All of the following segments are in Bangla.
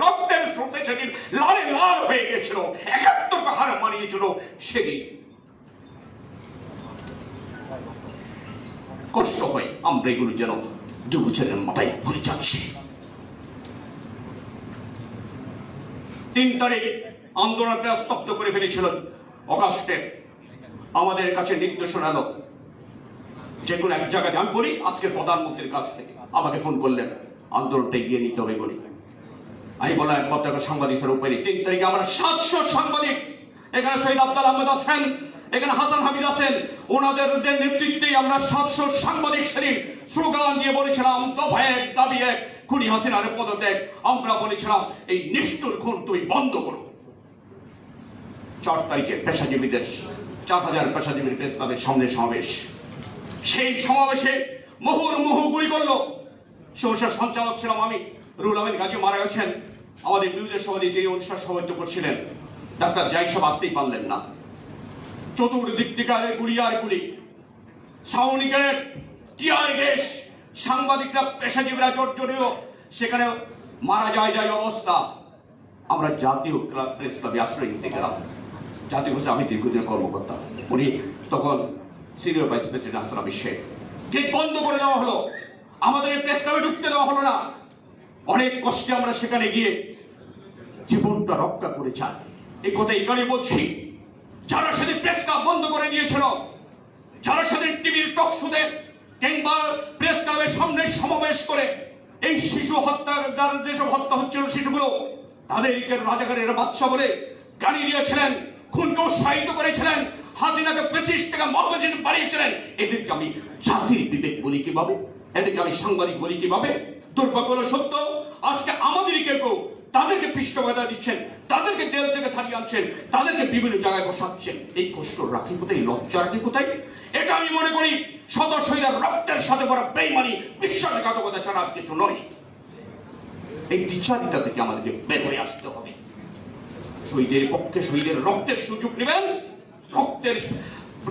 রক্তের স্রোতে সেদিন লালে লাল হয়ে গেছিল, ৭১ হার মানিয়েছিল। সেদিন কষ্ট হয়, আমরা এগুলো যেন দু বছরের মাথায় ভুলে যাচ্ছি। ৩ তারিখ আন্দোলনটা স্তব্ধ করে ফেলেছিল। অগাস্টে আমাদের কাছে নির্দেশনা এলো, যে কোনো এক জায়গায়, আমি বলি আজকের প্রধানমন্ত্রীর কাছ থেকে আমাকে ফোন করলেন, আন্দোলনটা এগিয়ে নিতে হবে বলি। আমি বললাম একমাত্র সাংবাদিকের উপরে ৩ তারিখে আমরা ৭০০ সাংবাদিক, এখানে শহীদ আফজাল আহমেদ আছেন, এখানে হাসান হাবিজ আছেন, ওনাদের নেতৃত্বেই আমরা ৭০০ সাংবাদিক সেদিন স্লোগান দিয়ে বলেছিলাম, দফা এক, দাবি এক, খুনি হাসিনার পদত্যাগ। আমরা বলেছিলাম এই নিষ্ঠুর খুন তুমি বন্ধ করো। ৪ তারিখে পেশাজীবীদের ৪,০০০ পেশাজীবীর প্রেস ক্লাবের সামনে সমাবেশ। সেই সমাবেশে মুহুর্মুহু গুলি করলো। সহসার সঞ্চালক ছিলাম আমি, রুহুল আমিন গাজী মারা গেছেন। আমাদের বিরোধী সভাপতি যিনি অনুষ্ঠান সভাপতিত্ব করছিলেন ডাক্তার জাহিদ সাহেব আসতেই পারলেন না। চতুর্দিক থেকে গুলি আর গুলি, সাউন্ড গ্রেনেড, টিয়ার গ্যাস, সাংবাদিকরা পেশাজীবীরা জড়িত, সেখানে মারা যায় অবস্থা। আমরা জাতীয় প্রেস ক্লাবে আশ্রয় নিতে গেলাম। জাতীয় প্রেসে আমি দীর্ঘদিনের কর্মকর্তা, উনি তখন senior vice president Hasan Habiz Sheikh. Gate বন্ধ করে দেওয়া হলো, আমাদের প্রেস ক্লাবে ঢুকতে দেওয়া হলো না। অনেক কষ্টে আমরা সেখানে গিয়ে জীবনটা রক্ষা করেছি। এই কথা এই কারণে বলছি, যারা সেদিন প্রেস ক্লাব বন্ধ করে দিয়েছিল, যারা সেদিন টিভির টক শোতে কিংবা প্রেস ক্লাবের সামনে সমাবেশ করে এই শিশু হত্যা, যার যেসব হত্যা হচ্ছিল শিশুগুলো, তাদেরকে রাজাকারের বাচ্চা বলে গালি দিয়েছিলেন, খুনকে উৎসাহিত করেছিলেন, হাসিনাকে ফ্যাসিস্ট থেকে মহাফ্যাসিস্ট বানিয়েছিলেন, এদেরকে আমি জাতির বিবেক বলি কিভাবে? এদেরকে আমি সাংবাদিক বলি কিভাবে? দুর্ভাগ্য হলো সত্য, আজকে আমাদেরকে কেউ তাদেরকে পৃষ্ঠপোষকতা দিচ্ছেন, তাদেরকে জেল থেকে ছাড়িয়ে আনছেন, তাদেরকে বিভিন্ন জায়গায় বসাচ্ছেন। এই কষ্ট রাখি কোথায়? লজ্জা রাখি কোথায়? এটা আমি মনে করি শত শহীদের রক্তের সাথে বড় বেইমানি, বিশ্বাসঘাতকতা ছাড়া আর কিছু নয়। এই বিচারিতা থেকে আমাদেরকে বের হয়ে আসতে হবে। শহীদের পক্ষে শহীদের রক্তের সুযোগ নেবেন,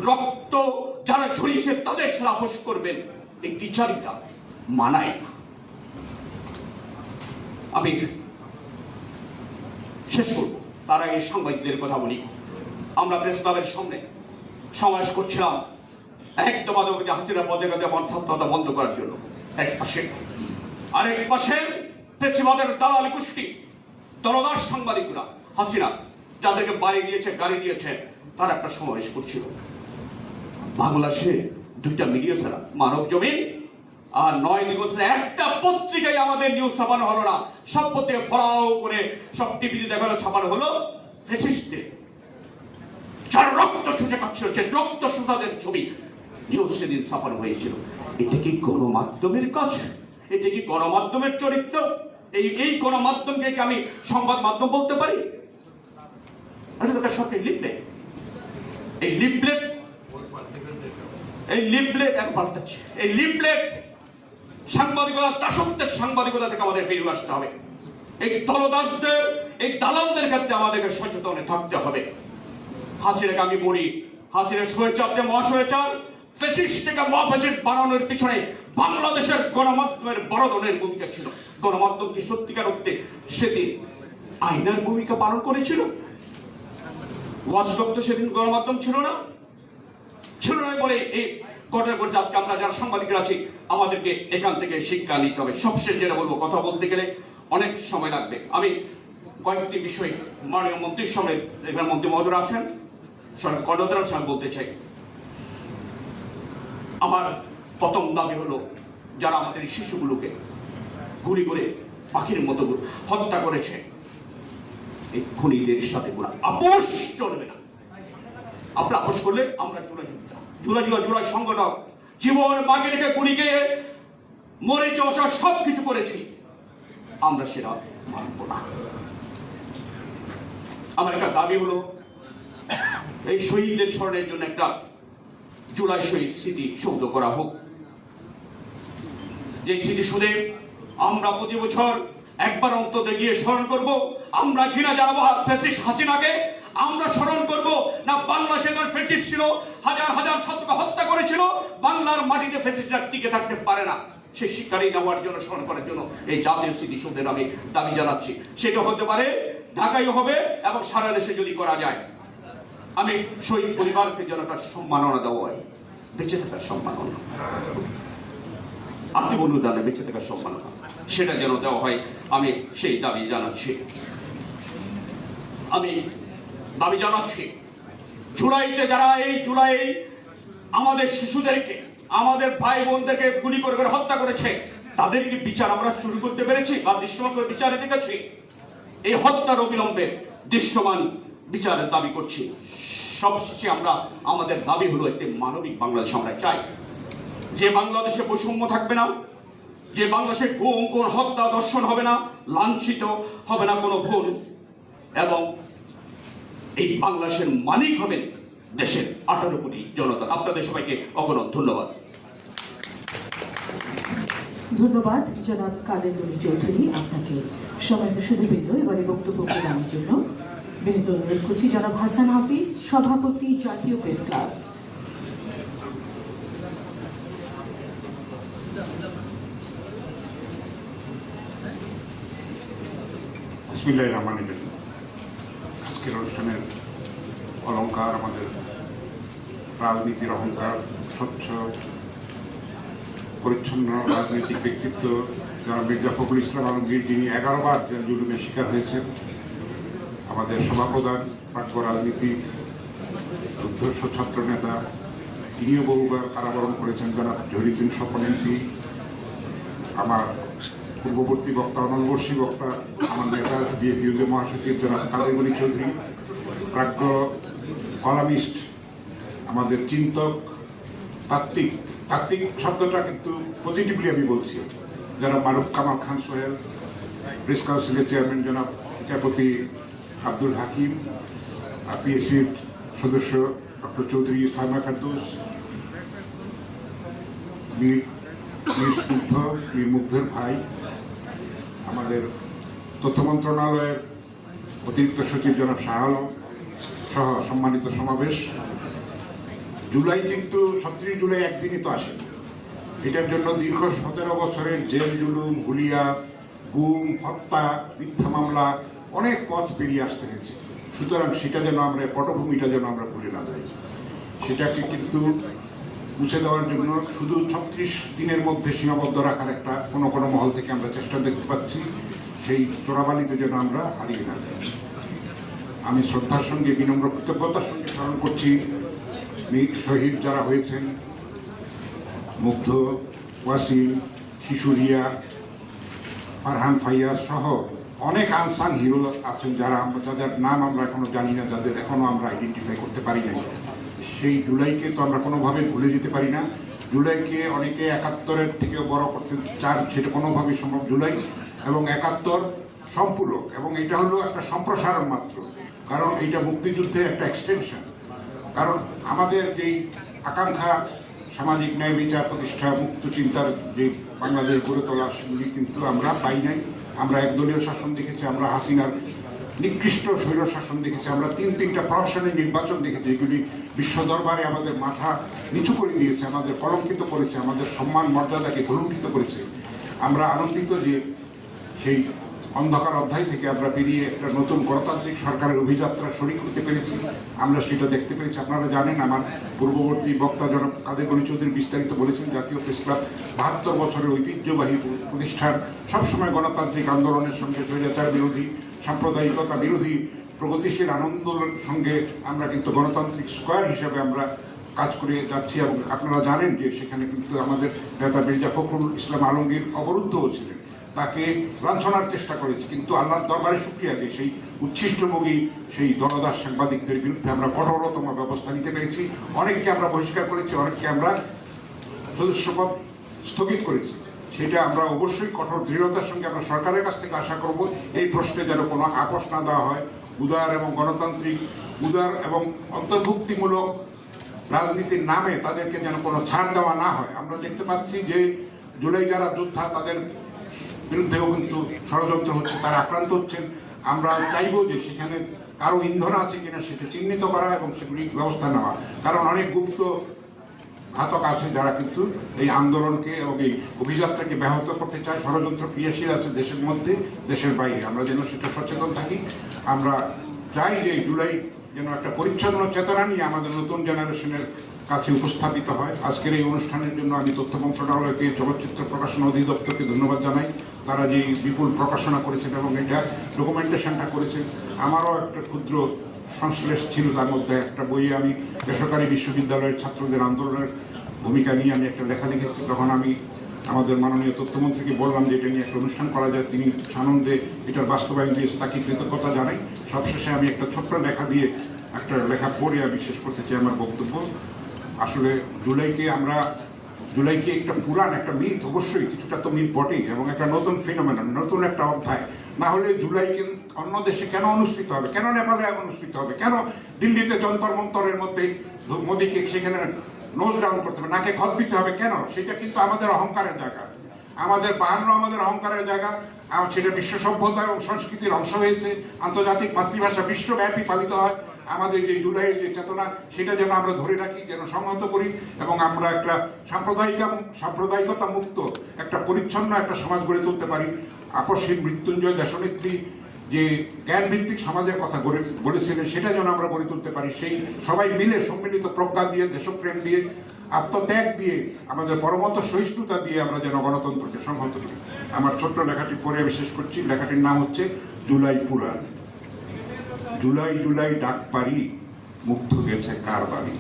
রক্ত যারা ছড়িয়েছে তাদের সাথে আপোষ করবেন। এই বিচারিতা মানায় না। আমি শেষ করব, তার আগে সাংবাদিকদের কথা বলি। আমরা প্রেস ক্লাবের সামনে সমাবেশ করছিলাম একদম হাসিনা পদত্যাগ ছাত্রতা বন্ধ করার জন্য এক পাশে, আরেক পাশে পেশিবাদের দালালি গোষ্ঠী দলদাস সাংবাদিকরা, হাসিনা যাদেরকে বাড়ি দিয়েছে, গাড়ি দিয়েছে, তারা একটা সমাবেশ করছিল। বাংলাদেশে 2টা মিডিয়া ছাড়া মানব জমিন আর 9 দিগন্তে একটা পত্রিকায় আমাদের নিউজ ছাপানো হলো না। সব পত্রিকা ফলাও করে সব টিভিতে দেখানো ছাপানো হলো ফ্যাসিস্টদের, যারা রক্ত শুষে খাচ্ছে, রক্ত শুষাদের ছবি নিউজ সেদিন ছাপানো হয়েছিল। এটা কি গণমাধ্যমের কাজ? এটা কি গণমাধ্যমের চরিত্র? এই গণমাধ্যমকে কি আমি সংবাদ মাধ্যম বলতে পারি? এটা সরকারি লিফলেট, এই লিফলেট এক পাল্টাচ্ছে। এই লিফলেট সাংবাদিকতা, দাসত্বের সাংবাদিকতা থেকে আমাদের বেরিয়ে আসতে হবে। এই দলদাসদের, এই দালালদের ক্ষেত্রে আমাদেরকে সচেতন থাকতে হবে। হাসিনাকে আমি বলি, হাসিনা স্বৈরাচার থেকে মহাস্বৈরাচার, ফ্যাসিস্ট থেকে মহাফ্যাসিস্ট বানানোর পিছনে বাংলাদেশের গণমাধ্যমের বড় ধরনের ভূমিকা ছিল। গণমাধ্যম কি সত্যিকার অর্থে সেদিন আইনার ভূমিকা পালন করেছিল? ওয়াচডগ তো সেদিন গণমাধ্যম ছিল না বলে এই ঘটনা করেছে। আজকে আমরা যারা সাংবাদিকরা আছি আমাদেরকে এখান থেকে শিক্ষা নিতে হবে। সবশেষ যেটা বলবো, কথা বলতে গেলে অনেক সময় লাগবে। আমি কয়েকটি বিষয় মাননীয় মন্ত্রীর সামনে, এখানে মন্ত্রী মহোদয় আছেন, সরকার কর্মকর্তারা সামনে বলতে চাই। আমার প্রথম দাবি হলো, যারা আমাদের শিশুগুলোকে গুলি করে পাখির মতো হত্যা করেছে, এই খুনিদের সাথে কোনো আপোষ চলবে না। আপনারা আপোষ করলে আমরা জুলাই সংগঠক জীবন বাকি রেখে গুলিকে মরে চসা সবকিছু করেছি, আমরা সেটা মানব না। আমার একটা দাবি হলো, এই শহীদদের স্মরণের জন্য একটা জুলাই শহীদ স্মৃতি সৌধ করা হোক। যে স্মৃতি সুদে আমরা প্রতি বছর একবার অন্তত গিয়ে স্মরণ করব। আমরা ঘৃণা জানাবো ফ্যাসিস্ট হাসিনাকে, আমরা স্মরণ করব না বাংলাদেশে ফ্যাসিস্ট ছিল, হাজার হাজার ছাত্রকে হত্যা করেছিল। বাংলার মাটিতে ফ্যাসিস্টরা টিকে থাকতে পারে না। সেই শিক্ষাটাই নেওয়ার জন্য, স্মরণ করার জন্য এই জাতীয় স্মৃতিসৌধের আমি দাবি জানাচ্ছি। সেটা হতে পারে ঢাকায় হবে এবং সারা দেশে যদি করা যায়। আমি শহীদ পরিবারকে যেন একটা সম্মাননা দেওয়া হয়, বেঁচে থাকার সম্মাননা, আত্মবলিদানে বেঁচে থাকার সম্মাননা, সেটা যেন দেওয়া হয়। আমি সেই দাবি জানাচ্ছি। আমি দাবি জানাচ্ছি জুলাইতে যারা এই জুলাই আমাদের শিশুদেরকে, আমাদের ভাই বোনদেরকে গুলি করে হত্যা করেছে, তাদেরকে বিচার আমরা শুরু করতে পেরেছি বা দৃশ্যমান করে বিচারে দেখেছি? এই হত্যার অবিলম্বে দৃশ্যমান বিচারের দাবি করছি। সবশেষে আমরা, আমাদের দাবি হলো একটি মানবিক বাংলাদেশ আমরা চাই, যে বাংলাদেশে বৈষম্য থাকবে না, যে বাংলাদেশে গুম, কোন হত্যা, দর্শন হবে না, লাঞ্ছিত হবে না কোনো ভুল, এবং এই বাংলাদেশের মালিক হবেন দেশের 18 কোটি জনতা। আপনাদের সবাইকে অগণন ধন্যবাদ। ধন্যবাদ জনাব কাদের গনি চৌধুরী আপনাকে। সম্মানিত সুধীবৃন্দ, এবারে বক্তব্য প্রদানের জন্য বিনীত অনুরোধ করছি জনাব হাসান হাফিজ, সভাপতি, জাতীয় প্রেস ক্লাব। বিসমিল্লাহির রহমানির রহিম। আজকের অনুষ্ঠানের অলংকার আমাদের রাজনীতির অহংকার, স্বচ্ছ পরিচ্ছন্ন রাজনৈতিক ব্যক্তিত্ব জনাব মির্জা ফখরুল ইসলাম আলমগীর, যিনি 11 বার জেল জুলুমের শিকার হয়েছেন। আমাদের সভাপ্রধান, প্রাজ্ঞ রাজনীতিক, যুদ্ধস্ব ছাত্র নেতা, তিনিও বহুবার কারাবরণ করেছেন জনাব জহিরুদ্দিন স্বপন এমপি। আমার পূর্ববর্তী বক্তা, অনবর্ষী বক্তা, আমার নেতা বিএনপি মহাসচিব জনাব কাদের গনি চৌধুরী, প্রাজ্ঞ কলামিস্ট, আমাদের চিন্তক, তাত্ত্বিক, তাত্ত্বিক শব্দটা কিন্তু পজিটিভলি আমি বলছি, জনাব মারুফ কামাল খান সোহেল, প্রেস কাউন্সিলের চেয়ারম্যান জনাব বিচারপতি আব্দুল হাকিম, পিএসসির সদস্য ডক্টর চৌধুরী সাইমা কাদ্দুস, মীর মুগ্ধের ভাই, আমাদের তথ্য মন্ত্রণালয়ের অতিরিক্ত সচিব জনাব শাহ আলম সহ সম্মানিত সমাবেশ। জুলাই কিন্তু 36 জুলাই একদিনই তো আসে, এটার জন্য দীর্ঘ 17 বছরের জেল জুলুম, হুলিয়া, গুম, হত্যা, মিথ্যা মামলা, অনেক পথ পেরিয়ে আসতে হয়েছে। সুতরাং সেটা যেন আমরা, পটভূমিটা যেন আমরা ভুলে না যাই, সেটাকে কিন্তু মুছে দেওয়ার জন্য শুধু 36 দিনের মধ্যে সীমাবদ্ধ রাখার একটা কোনো মহল থেকে আমরা চেষ্টা দেখতে পাচ্ছি। সেই চোরাবালিতে যেন আমরা হারিয়ে না যাই। আমি শ্রদ্ধার সঙ্গে, বিনম্র কৃতজ্ঞতার সঙ্গে স্মরণ করছি শহীদ যারা হয়েছেন, মুগ্ধ, ওয়াসিম, শিশুরিয়া, ফারহান ফাইয়াজ সহ অনেক আনসান হিরো আছেন যাদের নাম আমরা এখনো জানি না, যাদের এখনো আমরা আইডেন্টিফাই করতে পারি নাই। সেই জুলাইকে তো আমরা কোনোভাবে ভুলে যেতে পারি না। জুলাইকে অনেকে 71-এর থেকেও বড় করতে চান, সেটা কোনোভাবেই সম্ভব। জুলাই এবং 71 সম্পূরক, এবং এটা হলো একটা সম্প্রসারণ মাত্র, কারণ এটা মুক্তিযুদ্ধের একটা এক্সটেনশন। কারণ আমাদের যেই আকাঙ্ক্ষা, সামাজিক ন্যায় বিচার প্রতিষ্ঠা, মুক্ত চিন্তার যে বাংলাদেশ গড়ে তোলা, সেগুলি কিন্তু আমরা পাই নাই। আমরা একদলীয় শাসন দেখেছি, আমরা হাসিনার নিকৃষ্ট স্বৈর শাসন দেখেছি, আমরা তিনটা প্রহসনের নির্বাচন দেখেছি, যেগুলি বিশ্ব দরবারে আমাদের মাথা নিচু করে দিয়েছে, আমাদের কলঙ্কিত করেছে, আমাদের সম্মান মর্যাদাকে কলঙ্কিত করেছে। আমরা আনন্দিত যে সেই অন্ধকার অধ্যায় থেকে আমরা পেরিয়ে একটা নতুন গণতান্ত্রিক সরকারের অভিযাত্রা শরিক হতে পেরেছি, আমরা সেটা দেখতে পেরেছি। আপনারা জানেন, আমার পূর্ববর্তী বক্তা জনাব কাদের গনি চৌধুরী বিস্তারিত বলেছেন, জাতীয় প্রেস ক্লাব 72 বছরের ঐতিহ্যবাহী প্রতিষ্ঠান, সবসময় গণতান্ত্রিক আন্দোলনের সঙ্গে, স্বৈরাচার বিরোধী, সাম্প্রদায়িকতা বিরোধী, প্রগতিশীল আন্দোলনের সঙ্গে আমরা কিন্তু গণতান্ত্রিক স্কোয়ার হিসাবে আমরা কাজ করে যাচ্ছি। এবং আপনারা জানেন যে সেখানে কিন্তু আমাদের নেতা মির্জা ফখরুল ইসলাম আলমগীর অবরুদ্ধও ছিলেন, তাকে লাঞ্ছনার চেষ্টা করেছি, কিন্তু আল্লাহর দরবারে শুকরিয়া যে সেই উচ্ছিষ্টভোগী, সেই দলদাস সাংবাদিকদের বিরুদ্ধে আমরা কঠোরতম ব্যবস্থা নিতে পেরেছি। অনেককে আমরা বহিষ্কার করেছি, অনেককে আমরা সদস্যপদ স্থগিত করেছি। সেটা আমরা অবশ্যই কঠোর দৃঢ়তার সঙ্গে আমরা সরকারের কাছ থেকে আশা করব, এই প্রশ্নে যেন কোনো আপোষ না দেওয়া হয়। উদার এবং গণতান্ত্রিক, উদার এবং অন্তর্ভুক্তিমূলক রাজনীতির নামে তাদেরকে যেন কোনো ছাড় দেওয়া না হয়। আমরা দেখতে পাচ্ছি যে জুলাই যারা যোদ্ধা, তাদের বিরুদ্ধেও কিন্তু ষড়যন্ত্র হচ্ছে, তারা আক্রান্ত হচ্ছেন। আমরা চাইব যে সেখানে কারো ইন্ধন আছে কিনা সেটা চিহ্নিত করা এবং সেগুলি ব্যবস্থা নেওয়া, কারণ অনেক গুপ্ত ঘাতক আছে যারা কিন্তু এই আন্দোলনকে এবং এই অভিযাত্রাকে ব্যাহত করতে চায়, ষড়যন্ত্র ক্রিয়াশীল আছে দেশের মধ্যে, দেশের বাইরে। আমরা যেন সেটা সচেতন থাকি। আমরা চাই যে জুলাই যেন একটা পরিচ্ছন্ন চেতনা নিয়ে আমাদের নতুন জেনারেশনের কাছে উপস্থাপিত হয়। আজকের এই অনুষ্ঠানের জন্য আমি তথ্য মন্ত্রণালয়কে, চলচ্চিত্র প্রকাশনা অধিদপ্তরকে ধন্যবাদ জানাই। তারা যে বিপুল প্রকাশনা করেছেন এবং এটা ডকুমেন্টেশনটা করেছেন। আমারও একটা ক্ষুদ্র সংশ্লেষ ছিল তার মধ্যে। একটা বইয়ে আমি বেসরকারি বিশ্ববিদ্যালয়ের ছাত্রদের আন্দোলনের ভূমিকা নিয়ে আমি একটা লেখা লিখেছি। তখন আমি আমাদের মাননীয় তথ্যমন্ত্রীকে বললাম যে এটা নিয়ে একটা অনুষ্ঠান করা যায়। তিনি সানন্দে এটার বাস্তবায়ন দিয়েছে, তাকে কৃতজ্ঞতা জানাই। সবশেষে আমি একটা ছোট্ট লেখা দিয়ে একটা লেখা পড়ে আমি শেষ করতে চাই আমার বক্তব্য। আসলে জুলাইকে একটা পুরান একটা মিথ, অবশ্যই কিছুটা তো মিথ বটেই, এবং একটা নতুন ফিনোমেনন, নতুন একটা অধ্যায়। না হলে জুলাই অন্য দেশে কেন অনুষ্ঠিত হবে, কেন নেপালে অনুষ্ঠিত হবে, কেন দিল্লিতে যন্তর মন্তরের মধ্যে মোদীকে সেখানে নোজ ডাউন করতে হবে, নাকে খত দিতে হবে কেন? সেটা কিন্তু আমাদের অহংকারের জায়গা। আমাদের 52 আমাদের অহংকারের জায়গা। সেটা বিশ্ব সভ্যতা এবং সংস্কৃতির অংশ হয়েছে। আন্তর্জাতিক মাতৃভাষা বিশ্বব্যাপী পালিত হয়। আমাদের যে জুলাইয়ের যে চেতনা, সেটা যেন আমরা ধরে রাখি, যেন সংহত করি, এবং আমরা একটা সাম্প্রদায়িকতা মুক্ত একটা পরিচ্ছন্ন একটা সমাজ গড়ে তুলতে পারি। আপসহীন মৃত্যুঞ্জয় দেশনেত্রী যে জ্ঞান ভিত্তিক সমাজের কথা বলেছিলেন, সেটা যেন আমরা গড়ে তুলতে পারি। সেই সবাই মিলে সম্মিলিত প্রজ্ঞা দিয়ে, দেশপ্রেম দিয়ে, আত্মত্যাগ দিয়ে, আমাদের পরমত সহিষ্ণুতা দিয়ে আমরা যেন গণতন্ত্রকে সংহত করি। আমার ছোট্ট লেখাটি পড়ে আমি শেষ করছি। লেখাটির নাম হচ্ছে জুলাই পুরাণ। জুলাই জুলাই ডাক পারি, মুগ্ধ গেছে কার বাড়ি।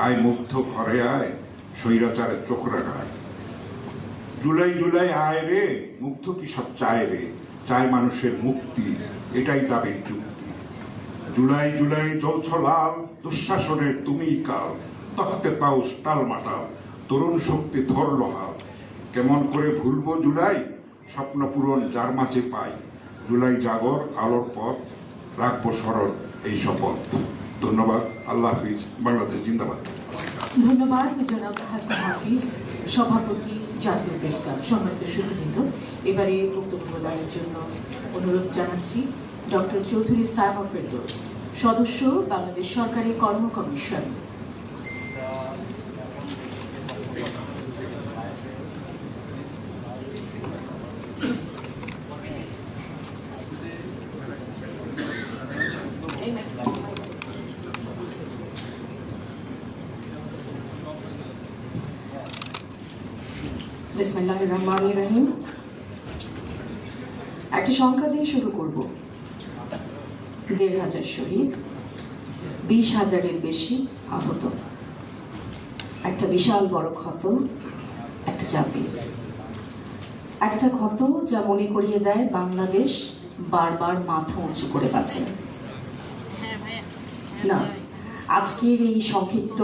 আয় মুগ্ধ ঘরে আয়, স্বৈরাচারের চোখ রাখায়। জুলাই জুলাই আয় রে, মুগ্ধ কি সব চায় রে, চায় মানুষের মুক্তি, এটাই দাবির যুক্তি। জুলাই জুলাই জ্বলছ লাল, দুঃশাসনের তুমিই কাল, তখতে পাউস টাল মাটাল, তরুণ শক্তি ধরল হাল। কেমন করে ভুলবো জুলাই, স্বপ্ন পূরণ যার মাঝে পাই। জুলাই জাগর আলোর পথ, রাখবো স্মরণ এই শপথ। ধন্যবাদ। আল্লাহ হাফিজ। বাংলাদেশ জিন্দাবাদ। ধন্যবাদ জনাব হাসান হাফিজ, সভাপতি, জাতীয় প্রেস ক্লাব। সম্মানিত সুধীবৃন্দ, এবারে বক্তব্য প্রদানের জন্য অনুরোধ জানাচ্ছি ডক্টর চৌধুরী সায়মা ফেরদৌস, সদস্য, বাংলাদেশ সরকারি কর্ম কমিশন। বিসমিল্লাহির রহমানির রহিম। একটা সংখ্যা দিয়ে শুরু করব। ১,৫০০ শহীদ, ২০,০০০-এর বেশি আহত, একটা বিশাল বড় ক্ষত একটা জাতি, একটা ক্ষত যা মনে করিয়ে দেয় বাংলাদেশ বারবার মাথা উঁচু করে যাচ্ছে না। আজকের এই সংক্ষিপ্ত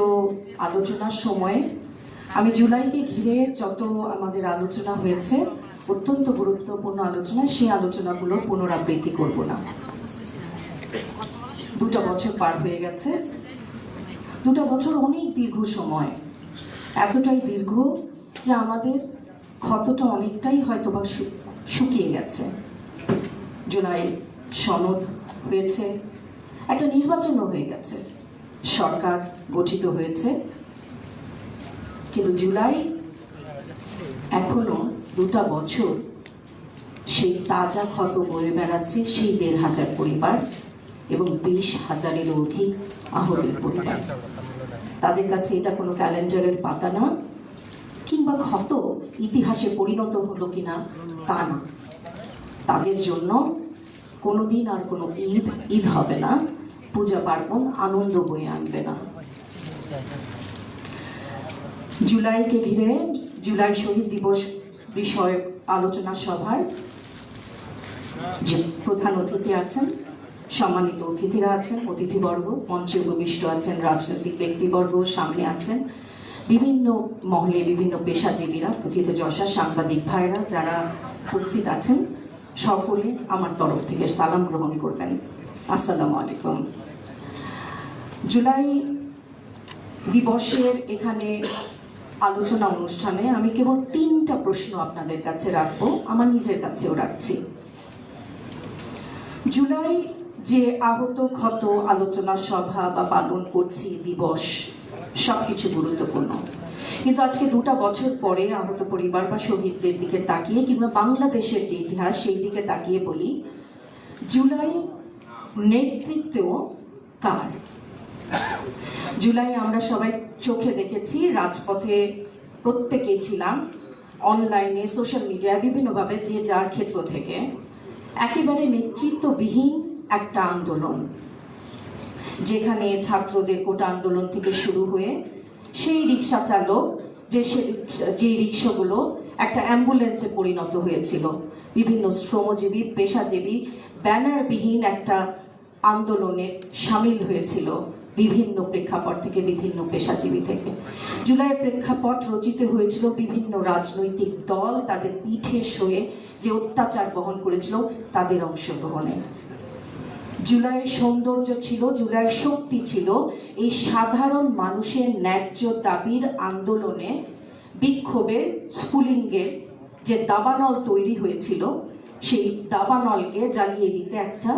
আলোচনার সময়ে আমি জুলাইকে ঘিরে যত আমাদের আলোচনা হয়েছে, অত্যন্ত গুরুত্বপূর্ণ আলোচনা, সেই আলোচনাগুলো পুনরাবৃত্তি করব না। 2টা বছর পার হয়ে গেছে। 2টা বছর অনেক দীর্ঘ সময়, এতটাই দীর্ঘ যে আমাদের ক্ষতটা অনেকটাই হয়তো বা শুকিয়ে গেছে। জুলাই সনদ হয়েছে, একটা নির্বাচনও হয়ে গেছে, সরকার গঠিত হয়েছে, কিন্তু জুলাই এখনো 2টা বছর সেই তাজা ক্ষত বয়ে বেড়াচ্ছে সেই 1,৫০০ পরিবার এবং 20,000-এরও অধিক আহতের পরিবার। তাদের কাছে এটা কোনো ক্যালেন্ডারের পাতা না, কিংবা ক্ষত ইতিহাসে পরিণত হলো কিনা তা না। তাদের জন্য কোনোদিন আর কোনো ঈদ হবে না, পূজা পার্বণ আনন্দ বয়ে আনবে না। জুলাইকে ঘিরে জুলাই শহীদ দিবস বিষয়ক আলোচনা সভার যে প্রধান অতিথি আছেন, সম্মানিত অতিথিরা আছেন, অতিথিবর্গ, মঞ্চে উপবিষ্ট আছেন রাজনৈতিক ব্যক্তিবর্গ, সামনে আছেন বিভিন্ন মহলে বিভিন্ন পেশাজীবীরা, প্রথিতযশা সাংবাদিক ভাইরা যারা উপস্থিত আছেন, সকলে আমার তরফ থেকে সালাম গ্রহণ করবেন। আসসালামু আলাইকুম। জুলাই দিবসের এখানে আলোচনা অনুষ্ঠানে আমি কেবল 3টা প্রশ্ন আপনাদের কাছে রাখবো, আমার নিজের কাছেও রাখছি। জুলাই যে আহত ক্ষত আলোচনা সভা বা পালন করছি দিবস, সবকিছু গুরুত্বপূর্ণ, কিন্তু আজকে 2টা বছর পরে আহত পরিবার বা শহীদদের দিকে তাকিয়ে কিংবা বাংলাদেশের যে ইতিহাস সেই দিকে তাকিয়ে বলি, জুলাই নেতৃত্ব কার? জুলাই আমরা সবাই চোখে দেখেছি, রাজপথে প্রত্যেকেই ছিলাম, অনলাইনে, সোশ্যাল মিডিয়ায় বিভিন্নভাবে যে যার ক্ষেত্র থেকে একেবারে নেতৃত্ববিহীন একটা আন্দোলন, যেখানে ছাত্রদের কোটা আন্দোলন থেকে শুরু হয়ে সেই রিক্সা চালক যে রিক্সাগুলো একটা অ্যাম্বুলেন্সে পরিণত হয়েছিল, বিভিন্ন শ্রমজীবী পেশাজীবী ব্যানারবিহীন একটা আন্দোলনে সামিল হয়েছিল বিভিন্ন প্রেক্ষাপট থেকে, বিভিন্ন পেশাজীবী থেকে। জুলাইয়ের প্রেক্ষাপট রচিত হয়েছিল বিভিন্ন রাজনৈতিক দল তাদের পিঠে সয়ে যে অত্যাচার বহন করেছিল তাদের অংশগ্রহণে। জুলাইয়ের সৌন্দর্য ছিল, জুলাইয়ের শক্তি ছিল এই সাধারণ মানুষের ন্যায্য দাবির আন্দোলনে বিক্ষোভের স্ফুলিঙ্গের যে দাবানল তৈরি হয়েছিল, সেই দাবানলকে জ্বালিয়ে দিতে একটা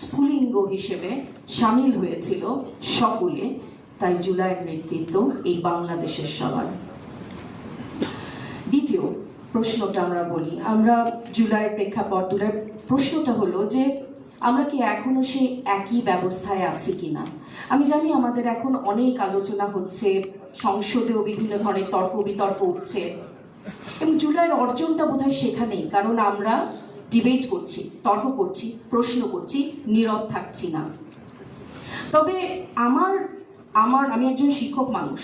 স্ফুলিঙ্গ হিসেবে সামিল হয়েছিল সকলে। তাই জুলাইয়ের নেতৃত্ব এই বাংলাদেশের সবার। দ্বিতীয় প্রশ্নটা আমরা বলি, আমরা জুলাইয়ের প্রেক্ষাপট, জুলাইয়ের প্রশ্নটা হলো যে আমরা কি এখনো সেই একই ব্যবস্থায় আছি কিনা। আমি জানি আমাদের এখন অনেক আলোচনা হচ্ছে, সংসদেও বিভিন্ন ধরনের তর্ক বিতর্ক উঠছে, এবং জুলাইয়ের অর্জনটা বোধহয় সেখানেই, কারণ আমরা ডিবেট করছি, তর্ক করছি, প্রশ্ন করছি, নীরব থাকছি না। তবে আমি একজন শিক্ষক মানুষ,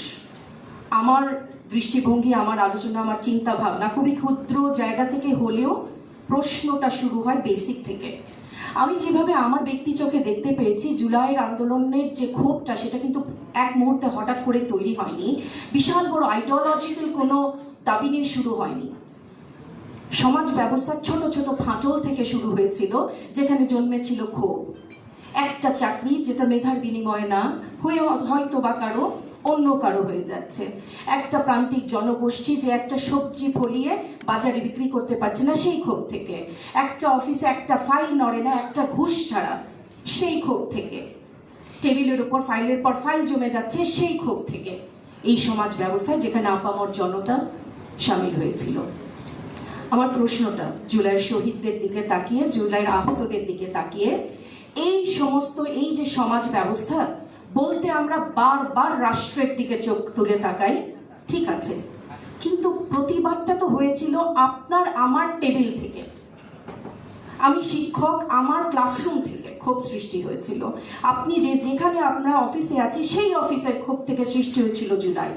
আমার দৃষ্টিভঙ্গি, আমার আলোচনা, আমার চিন্তা ভাবনা খুবই ক্ষুদ্র জায়গা থেকে হলেও প্রশ্নটা শুরু হয় বেসিক থেকে। আমি যেভাবে আমার ব্যক্তি চোখে দেখতে পেয়েছি, জুলাইয়ের আন্দোলনের যে ক্ষোভটা সেটা কিন্তু এক মুহূর্তে হঠাৎ করে তৈরি হয়নি, বিশাল বড় আইডিওলজিক্যাল কোনো দাবি নিয়ে শুরু হয়নি। সমাজ ব্যবস্থার ছোট ছোট ফাটল থেকে শুরু হয়েছিল, যেখানে জন্মেছিল ক্ষোভ। একটা চাকরি যেটা মেধার বিনিময়ে না হয়ে হয়তো বা কারো অন্য কারো হয়ে যাচ্ছে, একটা প্রান্তিক জনগোষ্ঠী যে একটা সবজি ফলিয়ে বাজারে বিক্রি করতে পারছে না সেই ক্ষোভ থেকে, একটা অফিসে একটা ফাইল নড়ে না একটা ঘুষ ছাড়া সেই ক্ষোভ থেকে, টেবিলের উপর ফাইলের পর ফাইল জমে যাচ্ছে সেই ক্ষোভ থেকে, এই সমাজ ব্যবস্থায় যেখানে আপামর জনতা সামিল হয়েছিল। আমার প্রশ্নটা জুলাইয়ের শহীদদের দিকে তাকিয়ে, জুলাইয়ের আহতদের দিকে তাকিয়ে, এই সমস্ত এই যে সমাজ ব্যবস্থা বলতে আমরা বারবার রাষ্ট্রের দিকে চোখ তুলে তাকাই, ঠিক আছে, কিন্তু প্রতিবাদটা তো হয়েছিল আপনার আমার টেবিল থেকে। আমি শিক্ষক, আমার ক্লাসরুম থেকে ক্ষোভ সৃষ্টি হয়েছিল। আপনি যেখানে আপনার অফিসে আছি সেই অফিসের ক্ষোভ থেকে সৃষ্টি হয়েছিল জুলাই।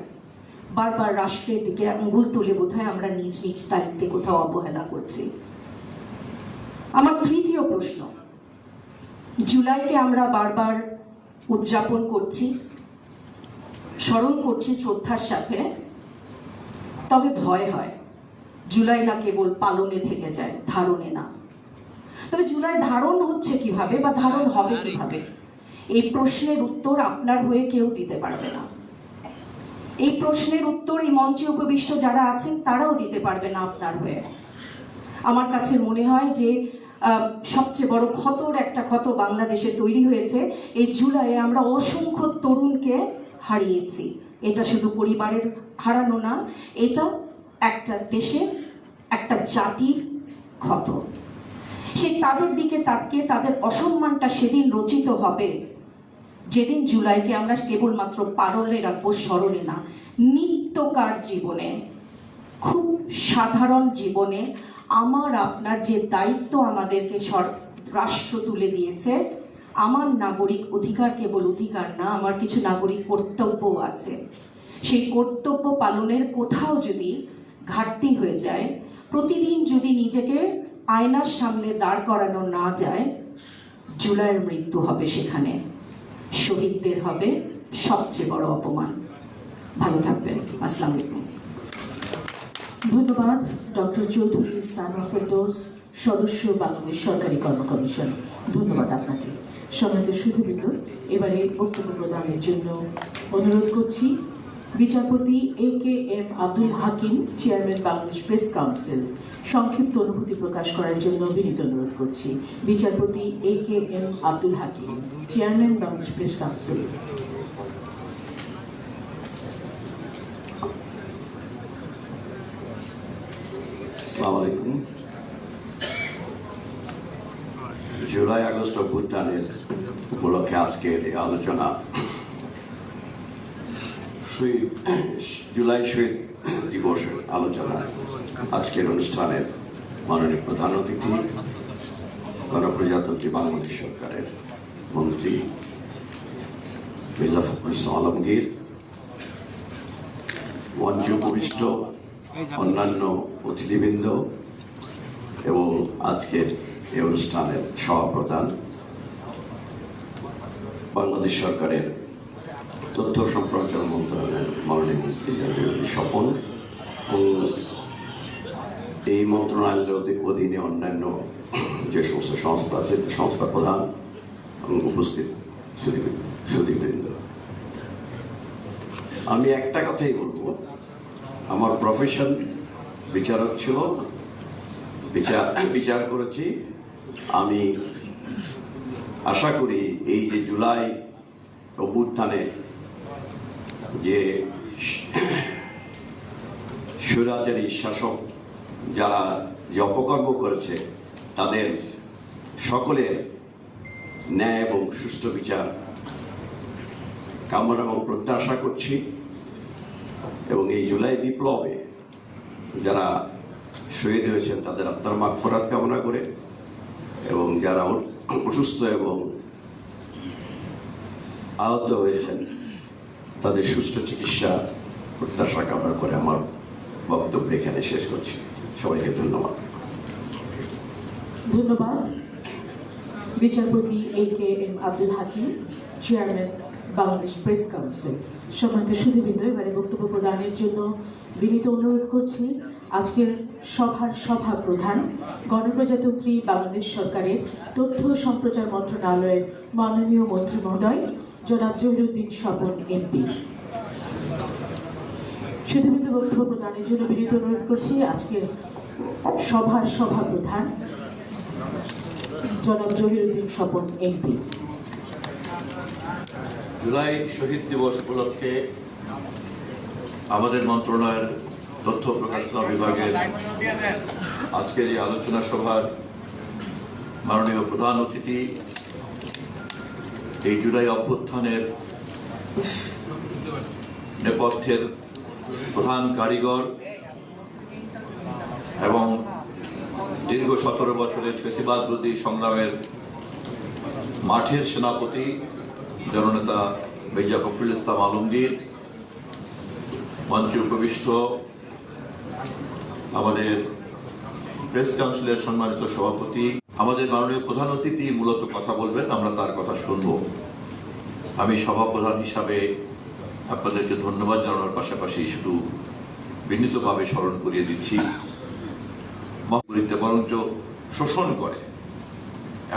বারবার রাষ্ট্রের দিকে আঙুল তুলে বোধহয় আমরা নিজ নিজ দায়িত্বে কোথাও অবহেলা করছি। আমার তৃতীয় প্রশ্ন, জুলাইকে আমরা বারবার উদযাপন করছি, স্মরণ করছি শ্রদ্ধার সাথে, তবে ভয় হয় জুলাই না কেবল পালনে থেকে যায়, ধারণে না। তবে জুলাই ধারণ হচ্ছে কিভাবে বা ধারণ হবে কিভাবে, এই প্রশ্নের উত্তর আপনার হয়ে কেউ দিতে পারবে না। এই প্রশ্নের উত্তর এই মঞ্চে উপবিষ্ট যারা আছেন তারাও দিতে পারবে না আপনার হয়ে। আমার কাছে মনে হয় যে সবচেয়ে বড় একটা ক্ষত বাংলাদেশে তৈরি হয়েছে এই জুলাইয়ে। আমরা অসংখ্য তরুণকে হারিয়েছি। এটা শুধু পরিবারের হারানো না, এটা একটা দেশের, একটা জাতির ক্ষত। সেই তাদের দিকে তাকিয়ে তাদের অসম্মানটা সেদিন রচিত হবে যেদিন জুলাইকে আমরা কেবলমাত্র পারলে রাখবো স্মরণে না, নিত্যকার জীবনে, খুব সাধারণ জীবনে আমার আপনার যে দায়িত্ব আমাদেরকে রাষ্ট্র তুলে দিয়েছে, আমার নাগরিক অধিকার কেবল অধিকার না, আমার কিছু নাগরিক কর্তব্য আছে। সেই কর্তব্য পালনের কোথাও যদি ঘাটতি হয়ে যায়, প্রতিদিন যদি নিজেকে আয়নার সামনে দাঁড় করানো না যায়, জুলাইয়ের মৃত্যু হবে সেখানে, শহীদদের হবে সবচেয়ে বড় অপমান। ভালো থাকবেন। আসসালামু আলাইকুম। ধন্যবাদ ডক্টর চৌধুরী সানা ফেরদৌস, সদস্য বাংলাদেশ সরকারি কর্ম কমিশন। ধন্যবাদ আপনাকে। সম্মানিত সুধীবৃন্দ, এবারে বক্তব্য প্রদানের জন্য অনুরোধ করছি বিচারপতি AKM Abdul Hakim, chairman Bangladesh press council, সংক্ষিপ্ত অনুভূতি প্রকাশ করার জন্য বিনীত অনুরোধ করছি। বিচারপতি AKM Abdul Hakim, chairman Bangladesh press council. August অভ্যুত্থানের উপলক্ষে আজকের এই আলোচনা জুলাই শহীদ দিবসের আলোচনা। আজকের অনুষ্ঠানের মাননীয় প্রধান অতিথি গণপ্রজাতন্ত্রী বাংলাদেশ সরকারের মন্ত্রী মির্জা ফখরুল ইসলাম আলমগীর, মঞ্চে উপবিষ্ট অন্যান্য অতিথিবৃন্দ এবং আজকের এই অনুষ্ঠানের সভাপ্রধান বাংলাদেশ সরকারের তথ্য সম্প্রচার মন্ত্রণালয়ের মাননীয় মন্ত্রী স্বপন এবং এই মন্ত্রণালয়ের অধীনে অন্যান্য যে সমস্ত সংস্থা আছে সংস্থা প্রধান এবং উপস্থিত সুধীবৃন্দ, আমি একটা কথাই বলবো, আমার প্রফেশন বিচারক ছিল, বিচার করেছি। আমি আশা করি এই যে জুলাই অভ্যুত্থানে যে স্বৈরাচারী শাসক যারা যে অপকর্ম করেছে তাদের সকলের ন্যায় এবং সুষ্ঠু বিচার কামনা এবং প্রত্যাশা করছি এবং এই জুলাই বিপ্লবে যারা শহীদ হয়েছেন তাদের আত্মার মাগফিরাত কামনা করে এবং যারা অসুস্থ এবং আহত হয়েছেন তাদের সুষ্ঠু চিকিৎসা প্রত্যাশা কামনা করে আমার বক্তব্য এখানে শেষ করছি। সবাইকে ধন্যবাদ। ধন্যবাদ বিচারপতি A.K.M. Abdul Hakim, chairman Bangladesh press council. সম্মানিত সুধীবৃন্দ, এবারে বক্তব্য প্রদানের জন্য বিনীত অনুরোধ করছি আজকের সভার সভা প্রধান গণপ্রজাতন্ত্রী বাংলাদেশ সরকারের তথ্য সম্প্রচার মন্ত্রণালয়ের মাননীয় মন্ত্রী মহোদয় জনাব জহিরুদ্দিন স্বপন এমপি। সুধীবৃন্দ, বক্তব্য প্রদানের জন্য বিনীত অনুরোধ করছি আজকের সভার সভা প্রধান জনাব জহিরুদ্দিন স্বপন এমপি। জুলাই শহীদ দিবস উপলক্ষে আমাদের মন্ত্রণালয়ের তথ্য প্রকাশনা বিভাগের আজকের এই আলোচনা সভার মাননীয় প্রধান অতিথি, এই জুলাই অভ্যুত্থানের নেপথ্যের প্রধান কারিগর এবং দীর্ঘ 17 বছরের ফ্যাসিবাদ বিরোধী সংগ্রামের মাঠের সেনাপতি জননেতা মির্জা ফখরুল ইসলাম আলমগীর, মঞ্চে উপবিষ্ট আমাদের প্রেস কাউন্সিলের সম্মানিত সভাপতি, আমাদের মাননীয় প্রধান অতিথি মূলত কথা বলবেন, আমরা তার কথা শুনব। আমি সভাপ্রধান হিসাবে আপনাদেরকে ধন্যবাদ জানানোর পাশাপাশি শুধু বিনীতভাবে স্মরণ করিয়ে দিচ্ছি, বরঞ্চ শোষণ করে,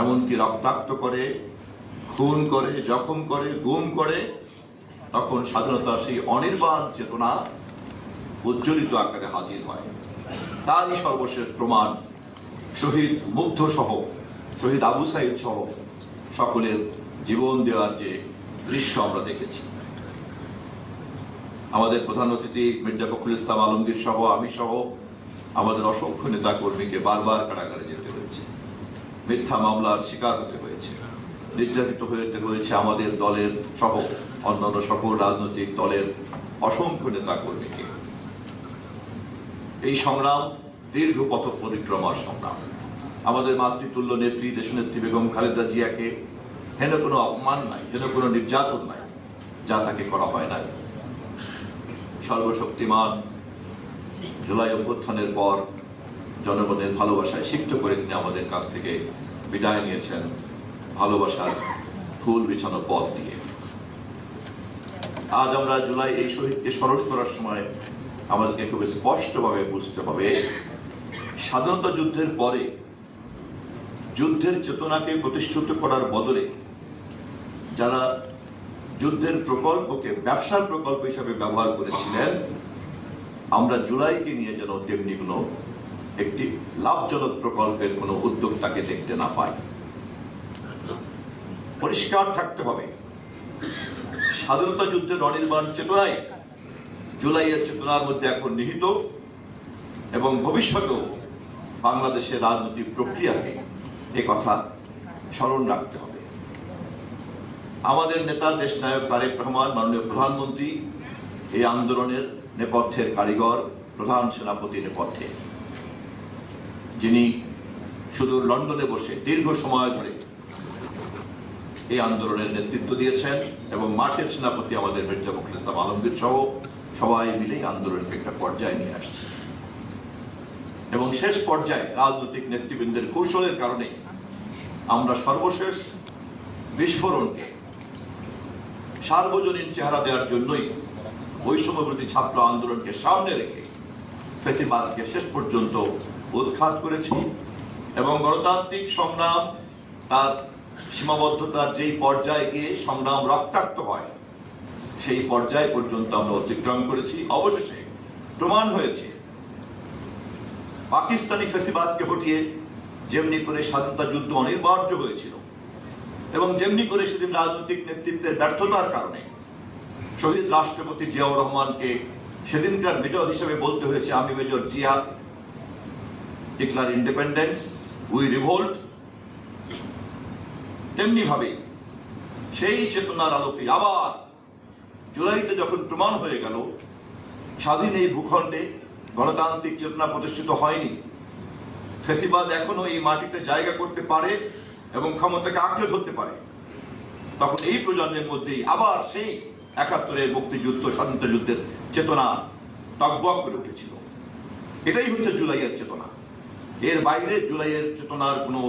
এমনকি রক্তাক্ত করে, খুন করে, জখম করে, গুম করে, তখন স্বাধীনতা সেই অনির্বাণ চেতনা উজ্জ্বলিত আকারে হাজির হয়। তারই সর্বশেষ প্রমাণ শহীদ মুগ্ধ সহ, শহীদ আবু সাইদ সহ সকলের জীবন দেওয়ার যে দৃশ্য আমরা দেখেছি। আমাদের প্রধান অতিথি মির্জা ফখরুল ইসলাম আলমগীর সহ আমি সহ আমাদের অসংখ্য নেতা কর্মীকে বারবার কারাগারে যেতে হয়েছে, মিথ্যা মামলার শিকার হতে হয়েছে, নির্যাতিত হতে হয়েছে আমাদের দলের সহ অন্যান্য সকল রাজনৈতিক দলের অসংখ্য নেতা কর্মীকে। এই সংগ্রাম দীর্ঘ পথ পরিক্রমার সংগ্রাম। আমাদের মাতৃতুল্য নেত্রী দেশনেত্রী বেগম খালেদা জিয়াকে হেন কোনো অপমান নাই, হেন কোনো নির্যাতন নাই যা তাকে করা হয় নাই। সর্বশক্তিমান জুলাই অভ্যুত্থানের পর জনগণের ভালোবাসায় সিক্ত করে তিনি আমাদের কাছ থেকে বিদায় নিয়েছেন ভালোবাসার ফুল বিছানো পথ দিয়ে। আজ আমরা জুলাই এই শহীদকে স্মরণ করার সময় আমাদেরকে খুব স্পষ্টভাবে বুঝতে হবে, স্বাধীনতা যুদ্ধের পরে যুদ্ধের চেতনাকে প্রতিষ্ঠিত করার বদলে যারা যুদ্ধের প্রকল্পকে ব্যবসার প্রকল্প হিসাবে ব্যবহার করেছিলেন, আমরা জুলাইকে নিয়ে যেন তেমনি কোনো একটি লাভজনক প্রকল্পের কোনো উদ্যোগ তাকে দেখতে না পাই। পরিষ্কার থাকতে হবে, স্বাধীনতা যুদ্ধের অনির্বাণ চেতনায় জুলাইয়ের চেতনার মধ্যে এখন নিহিত এবং ভবিষ্যতেও বাংলাদেশের রাজনৈতিক প্রক্রিয়াকে এ কথা স্মরণ রাখতে হবে। আমাদের নেতা দেশনায়ক তারেক রহমান মাননীয় প্রধানমন্ত্রী এই আন্দোলনের নেপথ্যের কারিগর, প্রধান সেনাপতি নেপথ্যে, যিনি সুদূর লন্ডনে বসে দীর্ঘ সময় ধরে এই আন্দোলনের নেতৃত্ব দিয়েছেন এবং মাঠের সেনাপতি আমাদের মির্জা ফখরুল ইসলাম আলমগীর সহ সবাই মিলে আন্দোলনকে একটা পর্যায়ে নিয়ে আসছে। এবং শেষ পর্যায়ে রাজনৈতিক নেতৃবৃন্দের কৌশলের কারণে আমরা সর্বশেষ বিস্ফোরণকে সার্বজনীন চেহারা দেওয়ার জন্যই বৈষম্যবিরোধী ছাত্র আন্দোলনকে সামনে রেখে ফ্যাসিবাদকে শেষ পর্যন্ত উৎখাত করেছি এবং গণতান্ত্রিক সংগ্রাম তার সীমাবদ্ধতার যেই পর্যায়ে গিয়ে সংগ্রাম রক্তাক্ত হয় সেই পর্যায় পর্যন্ত আমরা অতিক্রম করেছি। অবশেষে প্রমাণ হয়েছে পাকিস্তানি ফ্যাসিবাদকে হটিয়ে যেমনি করে স্বাধীনতা যুদ্ধ অনিবার্য হয়েছিল এবং যেমনি করে সেদিন রাজনৈতিক নেতৃত্বের ব্যর্থতার কারণে শহীদ রাষ্ট্রপতি জিয়াউর রহমানকে সেদিনকার মেজর হিসেবে বলতে হয়েছে, আমি major Zia, declare independence, we revolt, তেমনি ভাবে সেই চেতনার আলোকে আবার জুলাইতে যখন প্রমাণ হয়ে গেল স্বাধীন এই ভূখণ্ডে গণতান্ত্রিক চেতনা প্রতিষ্ঠিত হয়নি, ফ্যাসিবাদ এখনো এই মাটিতে জায়গা করতে পারে এবং ক্ষমতাকে আঁকড়ে ধরতে পারে, তখন এই প্রজন্মের মধ্যেই আবার সেই ৭১-এর মুক্তিযুদ্ধ, স্বাধীনতা যুদ্ধের চেতনা টগবগ করে উঠেছিল। এটাই হচ্ছে জুলাইয়ের চেতনা। এর বাইরে জুলাইয়ের চেতনার কোনো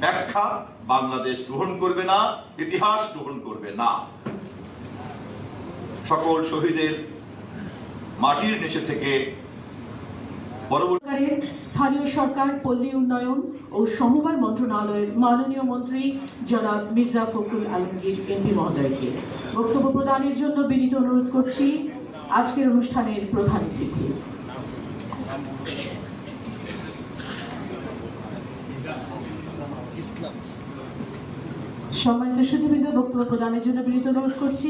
ব্যাখ্যা বাংলাদেশ গ্রহণ করবে না, ইতিহাস গ্রহণ করবে না। সকল শহীদের মাটির নিচে থেকে সরকারের স্থানীয় সরকার, পল্লী উন্নয়ন ও সমবায় মন্ত্রণালয়ের মাননীয় মন্ত্রী জনাব মির্জা ফখরুল আলমগীর এমপি মহোদয়কে বক্তব্য প্রদানের জন্য বিনীত অনুরোধ করছি আজকের অনুষ্ঠানের প্রধান অতিথি। সম্মানিত সুধীবৃন্দ, বক্তব্য প্রদানের জন্য বিনীত অনুরোধ করছি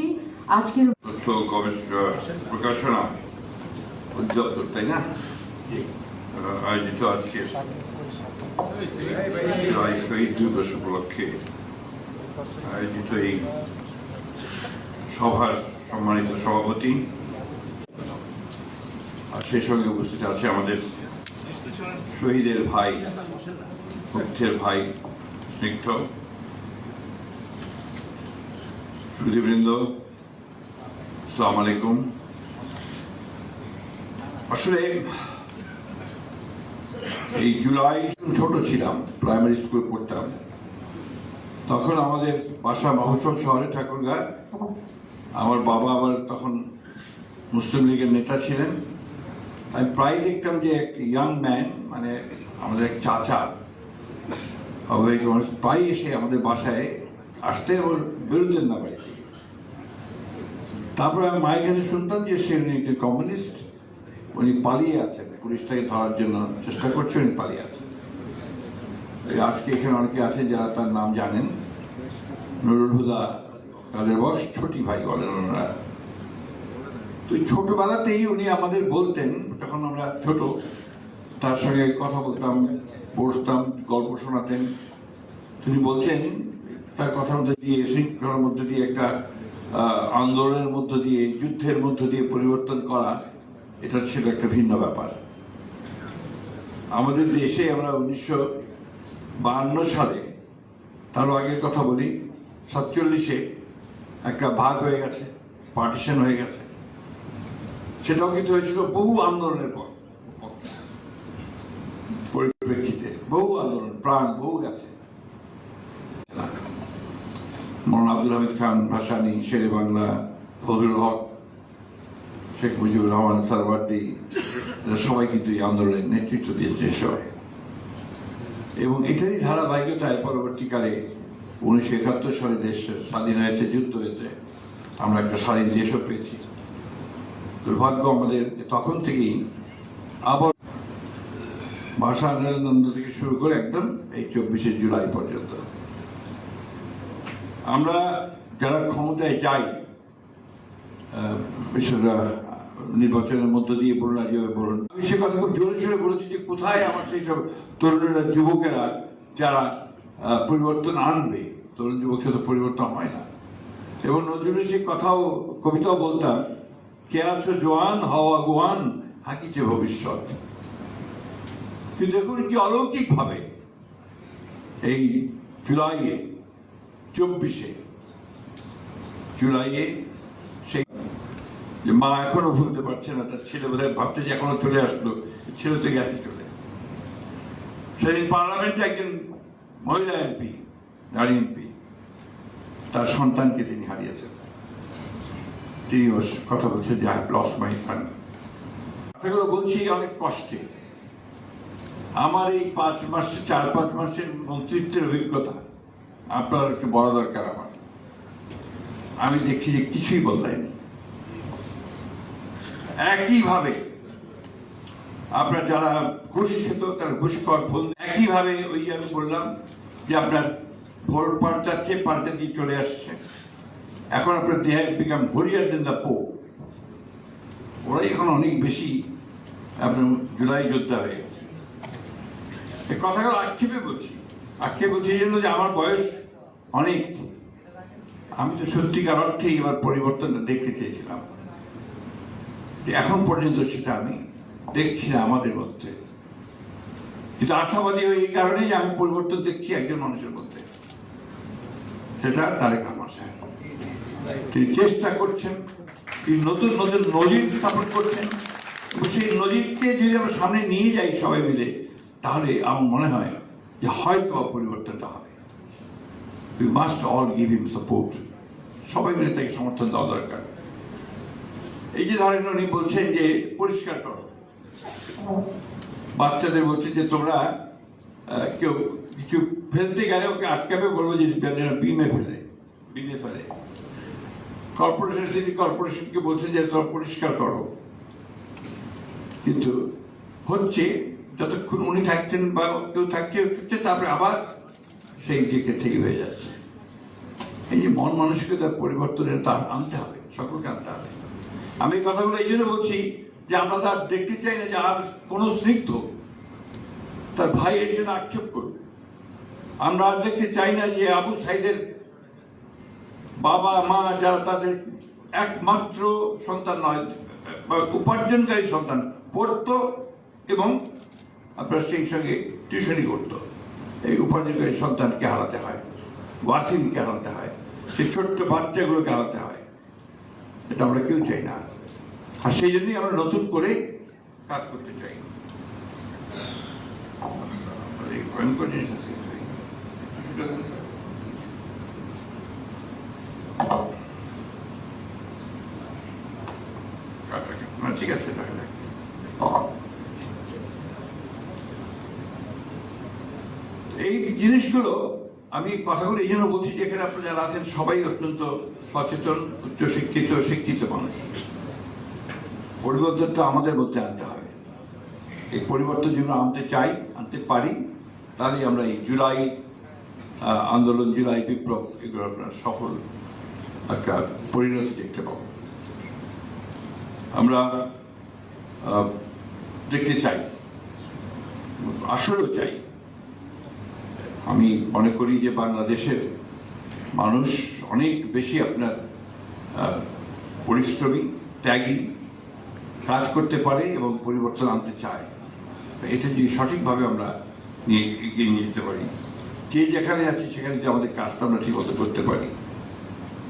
আজকের তথ্য গবেষণা প্রকাশনা উদ্যোক্তা, তাই না, আয়োজিত আজকে শহীদ দিবস উপলক্ষে আয়োজিত এই সভার সম্মানিত সভাপতি, আর সেই সঙ্গে উপস্থিত আছে আমাদের শহীদের ভাই, মুক্তির ভাই, স্নিগ্ধ সুধীবৃন্দ, আসসালামু আলাইকুম। আসলে এই জুলাই, ছোট ছিলাম, প্রাইমারি স্কুল পড়তাম, তখন আমাদের বাসা মহসল শহরে ঠাকুরগাঁ। আমার বাবা আবার তখন মুসলিম লীগের নেতা ছিলেন। আমি প্রায় দেখতাম যে এক ইয়াং ম্যান, মানে আমাদের এক চাচা, প্রায় এসে আমাদের বাসায় আসতে, ওর বেরোতেন না বাড়ি থেকে। তারপরে আমি মায়ের কাছে শুনতাম যে সে উনি একজন কমিউনিস্ট, উনি পালিয়ে আছেন, পুলিশটাকে ধরার জন্য চেষ্টা করছে, উনি পালিয়ে আছেন। আজকে এখানে অনেকে আছেন যারা তার নাম জানেন, নুরুল হুদা, তাদের বয়স ছোটি ভাই বলেন ওনারা। তো ছোটবেলাতেই উনি আমাদের বলতেন, যখন আমরা ছোট, তার সঙ্গে কথা বলতাম, বসতাম, গল্প শোনাতেন। তিনি বলতেন তার কথার মধ্যে দিয়ে, শৃঙ্খলার মধ্যে দিয়ে, একটা আন্দোলনের মধ্য দিয়ে, যুদ্ধের মধ্য দিয়ে পরিবর্তন করা, এটা ছিল একটা ভিন্ন ব্যাপার। আমাদের দেশে আমরা 1952 সালে, তারও আগের কথা বলি, 47-এ একটা ভাগ হয়ে গেছে, পার্টিশন হয়ে গেছে। সেটাও কিন্তু হয়েছিল বহু আন্দোলনের পরিপ্রেক্ষিতে, বহু আন্দোলন, প্রাণ বহু গেছে। মৌলানা আব্দুল হামিদ খান ভাসানী, শেরে বাংলা, ফজলুল হক, শেখ মুজিবুর রহমান সারওয়ার্দী, এরা সবাই কিন্তু এই আন্দোলনের নেতৃত্ব দিয়েছে সবাই। এবং এটারই ধারাবাহিকতায় পরবর্তীকালে 1971 সালে দেশ স্বাধীন হয়েছে, যুদ্ধ হয়েছে, আমরা একটা স্বাধীন দেশও পেয়েছি। দুর্ভাগ্য আমাদের তখন থেকেই আবার ভাষা আন্দোলন থেকে শুরু করে একদম এই 24শে জুলাই পর্যন্ত আমরা যারা ক্ষমতায় যাই, নির্বাচনের মধ্য দিয়ে বলুন, আর যেভাবে বলুন, আমি সে কথা খুব জোরে সোরে বলেছি যে কোথায় আমার সেই সব তরুণেরা, যুবকেরা যারা পরিবর্তন আনবে, তরুণ যুবক তো পরিবর্তন হয় না। এবং নজরুলের সেই কথাও, কবিতাও বলতাম, কে আছো জোয়ান হওয়া গোয়ান হাকিছে ভবিষ্যৎ। কিন্তু দেখুন কি অলৌকিক ভাবে এই জুলাইয়ে 24 জুলাইয়ে সেই যে মা এখনো ভুলতে পারছে না, তার ছেলে বোধহয় ভাবছে যে এখনো চলে আসলো, ছেলে তো গেছে চলে। সেদিন পার্লামেন্টে একজন মহিলা এমপি, নারী এমপি, তার সন্তানকে তিনি হারিয়েছেন। তিনি কথা বলছেন যে আই হ্যাভ লস্ট মাই সন। কথাগুলো বলছি অনেক কষ্টে। আমার এই 4-5 মাসের মন্ত্রিত্বের অভিজ্ঞতা আপনার একটু বড় দরকার আমার। আমি দেখছি যে কিছুই বদলায়নি। একইভাবে আপনার যারা ঘুষ খেত তারা ঘুষ খাওয়ার ফোন, একইভাবে ওই যে আমি বললাম যে আপনার ভোট পাল্টে দিয়ে চলে আসছে। এখন আপনার দেহে বিকাম ঘড়িয়ার দেন দা পো। ওরাই এখন অনেক বেশি আপনার জুলাই যোদ্ধা হয়ে গেছে। এই কথাগুলো আক্ষেপে বলছি এই জন্য যে আমার বয়স অনেক। আমি তো সত্যিকার অর্থেই এবার পরিবর্তনটা দেখতে চেয়েছিলাম, এখন পর্যন্ত সেটা আমি দেখছি না আমাদের মধ্যে। কিন্তু আশাবাদী হয়ে এই কারণে যে আমি পরিবর্তন দেখছি একজন মানুষের মধ্যে, সেটা তারেক রহমান সাহেব। তিনি চেষ্টা করছেন, তিনি নতুন নতুন নজির স্থাপন করছেন, এবং সেই নজিরকে যদি আমরা সামনে নিয়ে যাই সবাই মিলে, তাহলে আমার মনে হয় যে হয়তো পরিবর্তনটা হবে। We must all give him support. সবাই মিলে তাকে সমর্থন দেওয়া দরকার। এই যে ধরেন উনি বলছেন যে পরিষ্কার করো, বাচ্চাদের বলছেন যে তোমরা কেউ কিছু ফেলতে গেলে ওকে আটকাবে, বলবো যে বিনে ফেলে। কর্পোরেশন, সিটি কর্পোরেশনকে বলছে যে তোমরা পরিষ্কার করো, কিন্তু হচ্ছে যতক্ষণ উনি থাকছেন বা কেউ থাকছে, তারপরে আবার সেই দিকে থেকে হয়ে যাচ্ছে। এই যে মন মানসিকতার পরিবর্তনের তার আনতে হবে, সকলকে আনতে হবে। আমি এই কথাগুলো এই জন্য বলছি যে আমরা তার দেখতে চাই না যে আর কোন স্নিগ্ধ তার ভাইয়ের জন্য আক্ষেপ করুক। আমরা আর দেখতে চাই না যে আবু সাইদের বাবা মা যারা তাদের একমাত্র সন্তান নয় বা উপার্জনকারী সন্তান, পড়তো এবং আপনার সেই সঙ্গে টিউশনি করতো, এই উপার্জনকারী সন্তানকে হারাতে হয়, ওয়াসিমকে হারাতে হয়, সেই ছোট্ট বাচ্চাগুলোকে হারাতে হয়। এটা আমরা কেউ চাই না। আর সেই জন্যই আমরা নতুন করে কাজ করতে চাই। ভয়ঙ্কর জিনিস আছে। ঠিক আছে, দেখা যাক। এই জিনিসগুলো আমি কথাগুলো এই জন্য বলছি যে এখানে আপনারা যারা আছেন সবাই অত্যন্ত সচেতন, শিক্ষিত মানুষ। পরিবর্তনটা আমাদের মধ্যে আনতে হবে। এই পরিবর্তন যেন আনতে পারি, তাহলে আমরা এই জুলাই আন্দোলন, জুলাই বিপ্লব, এগুলো আপনার সফল একটা পরিণতি দেখতে পাবো। আমরা দেখতে চাই, আসলেও চাই। আমি মনে করি যে বাংলাদেশের মানুষ অনেক বেশি আপনার পরিশ্রমী, ত্যাগী, কাজ করতে পারে এবং পরিবর্তন আনতে চায়। এটা যদি সঠিকভাবে আমরা এগিয়ে নিয়ে যেতে পারি, যে যেখানে আছি সেখানে যদি আমাদের কাজটা আমরা ঠিকমতো করতে পারি,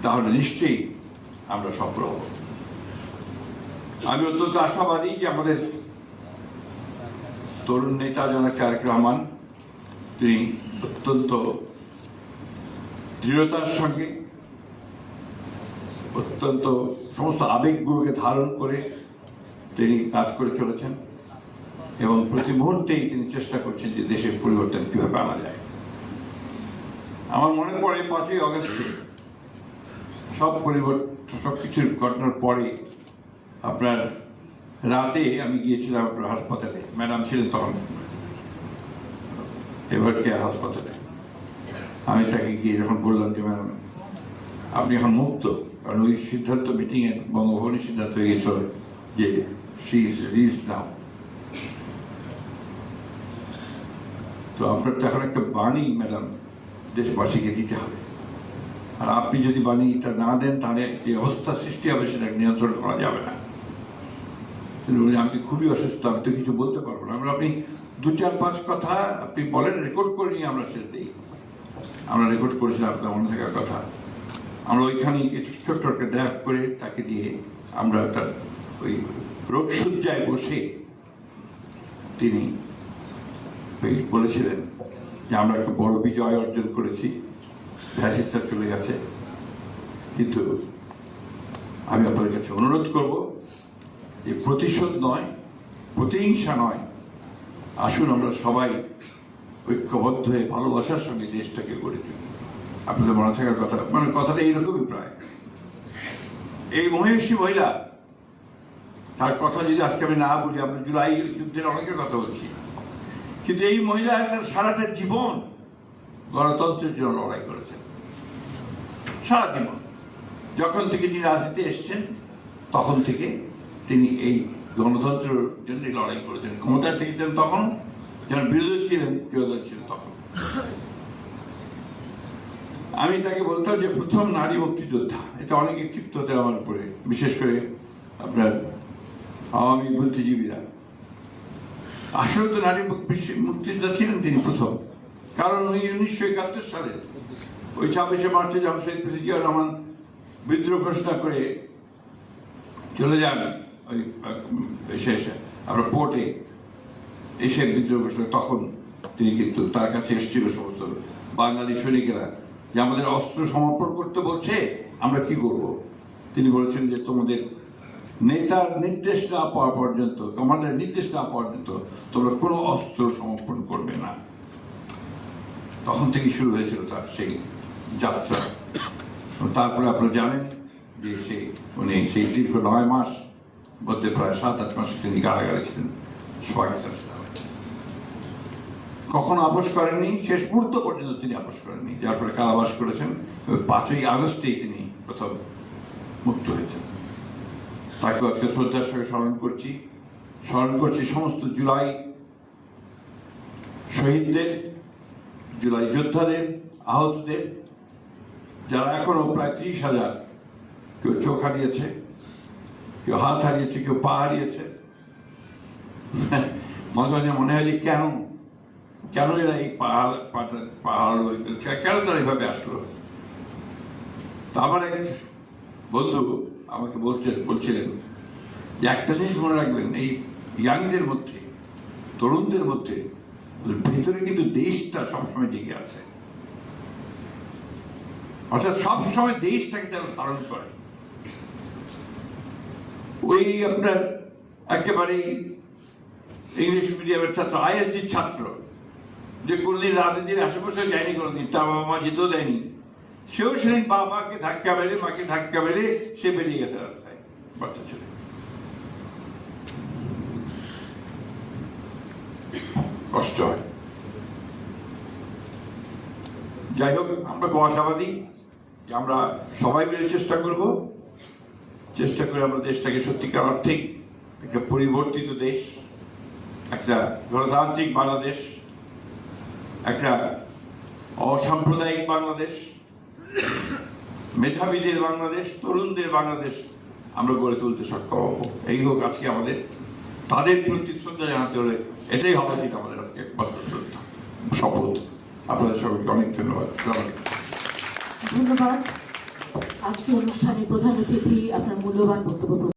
তাহলে নিশ্চয়ই আমরা সফল হব। আমি অত্যন্ত আশাবাদী যে আমাদের তরুণ নেতা জনাব তারেক রহমান, তিনি অত্যন্ত দৃঢ়তার সঙ্গে, অত্যন্ত সমস্ত আবেগগুলোকে ধারণ করে তিনি কাজ করে চলেছেন এবং প্রতি মুহূর্তেই তিনি চেষ্টা করছেন যে দেশের পরিবর্তন কিভাবে আনা যায়। আমার মনে পড়ে 5ই অগস্টে সবকিছুর ঘটনার পরে আপনার রাতে আমি গিয়েছিলাম আপনার হাসপাতালে, ম্যাডাম ছিলেন তখন এভার কেয়ার হাসপাতালে। আমি তাকে গিয়ে যখন বললাম যে ম্যাডাম আপনি এখন মুক্ত, কারণ ওই সিদ্ধান্ত মিটিংয়ে বঙ্গভবনের সিদ্ধান্ত হয়ে গেছিল যে শি ইজ রিলিজড নাও। তো আপনার তো এখন একটা বাণী ম্যাডাম দেশবাসীকে দিতে হবে। আর আপনি যদি বাণীটা না দেন তাহলে যে অবস্থা সৃষ্টি হবে সেটা নিয়ন্ত্রণ করা যাবে না। আমি তো খুবই অসুস্থ, আমি তো কিছু বলতে পারবো না। আপনি 2-4-5 কথা আপনি বলেন, রেকর্ড করে নিয়ে আমরা সেটা দিই। আমরা রেকর্ড করেছিলাম, আপনার মনে থাকার কথা। আমরা ওইখানে ছোট্ট একটা ড্রাফট করে তাকে দিয়ে আমরা তার ওই রোগসজ্জায় বসে তিনি বলেছিলেন যে আমরা একটা বড় বিজয় অর্জন করেছি, ফ্যাসিস্টরা চলে গেছে। কিন্তু আমি আপনাদের কাছে অনুরোধ করব যে প্রতিশোধ নয়, প্রতিহিংসা নয়, আসুন আমরা সবাই ঐক্যবদ্ধ হয়ে ভালোবাসার সঙ্গে দেশটাকে গড়ে তুলি। আপনাদের মনে থাকার কথা, মানে কথাটা এইরকমই প্রায়। এই মহিষী মহিলা, তার কথা যদি আজকে আমি না বলি, আমরা জুলাই যুদ্ধের অনেকের কথা বলছি, কিন্তু এই মহিলা তার সারাটা জীবন গণতন্ত্রের জন্য লড়াই করেছেন। সারা জীবন, যখন থেকে তিনি রাজনীতিতে এসছেন তখন থেকে তিনি এই গণতন্ত্রের জন্য লড়াই করেছেন। ক্ষমতায় থেকেছেন তখন, যখন বিরোধী ছিলেন, বিরোধী ছিলেন তখন। আমি তাকে বলতাম যে প্রথম নারী মুক্তিযোদ্ধা। এটা অনেকে ক্ষিপ্ত হতে আমার উপরে, বিশেষ করে আপনার আওয়ামী বুদ্ধিজীবীরা। আসলে তো নারী মুক্তিযোদ্ধা ছিলেন তিনি প্রথম, কারণ ওই 1971 সালে ওই 26শে মার্চে যখন শহীদ প্রেসিডেন্ট জিয়াউর রহমান বিদ্রোহ ঘোষণা করে চলে যান ওই শেষে আমরা পোর্টে এসে বিদ্রোহ ঘোষণা, তখন তিনি কিন্তু তার কাছে এসেছিল সমস্ত বাঙালি সৈনিকেরা যে আমাদের অস্ত্র সমর্পণ করতে বলছে, আমরা কি করব। তিনি বলেছেন যে তোমাদের নেতার নির্দেশ না পাওয়া পর্যন্ত, কমান্ডারের নির্দেশ না পাওয়া পর্যন্ত তোমরা কোনো অস্ত্র সমর্পণ করবে না। তখন থেকে শুরু হয়েছিল তার সেই যাত্রা। তারপরে আপনারা জানেন যে উনি সেই দীর্ঘ 9 মাস মধ্যে প্রায় 7-8 মাস তিনি কারাগারে ছিলেন পাকিস্তান। কখনো আপোষ করেননি, শেষ মুহূর্ত পর্যন্ত তিনি আপোষ করেননি, যার ফলে কারাবাস করেছেন। 5ই আগস্টেই তিনি প্রথম মুক্ত হয়েছেন। তাকে আজকে শ্রদ্ধার সঙ্গে স্মরণ করছি সমস্ত জুলাই শহীদদের, জুলাই যোদ্ধাদের, আহতদের, যারা এখনো প্রায় 30,000, কেউ চোখ হারিয়েছে, কেউ হাত হারিয়েছে, কেউ পা হারিয়েছে। মাঝে মাঝে মনে হয় যে কেন এরা এই পাহাড় কেন তারা এইভাবে আসলো। তা আমার এক বন্ধু আমাকে বলছিলেন যে একটা জিনিস মনে রাখবেন, এই ইয়াংদের মধ্যে, তরুণদের মধ্যে ভেতরে কিন্তু দেশটা সবসময় জেগে আছে। অর্থাৎ সবসময় দেশটাকে তারা ধারণ করে। ওই আপনার একেবারেই ইংলিশ মিডিয়ামের ছাত্র, ISD ছাত্র, যে কোনদিন রাজনীতির আশেপাশে যায়নি, কোনদিন তার বাবা মা যেতেও দেয়নি, সেও সেদিন বাবাকে ধাক্কা মেরে, মাকে ধাক্কা মেরে সে বেরিয়ে গেছে রাস্তায়, বাচ্চা ছেলে। কষ্ট হয়। যাই হোক, আমরা খুব আশাবাদী যে আমরা সবাই মিলে চেষ্টা করে আমরা দেশটাকে সত্যিকার অর্থেই একটা পরিবর্তিত দেশ, একটা গণতান্ত্রিক বাংলাদেশ, একটা অসাম্প্রদায়িক বাংলাদেশ, মেধাবীদের বাংলাদেশ, তরুণদের বাংলাদেশ আমরা গড়ে তুলতে সক্ষম হব। এই হোক আজকে আমাদের, তাদের প্রতি শ্রদ্ধা জানাতে হলে এটাই হওয়া উচিত আমাদের আজকে শপথ। আপনাদের সবাইকে অনেক ধন্যবাদ। ধন্যবাদ। আজকে অনুষ্ঠানে প্রধান অতিথি আপনার মূল্যবান বক্তব্য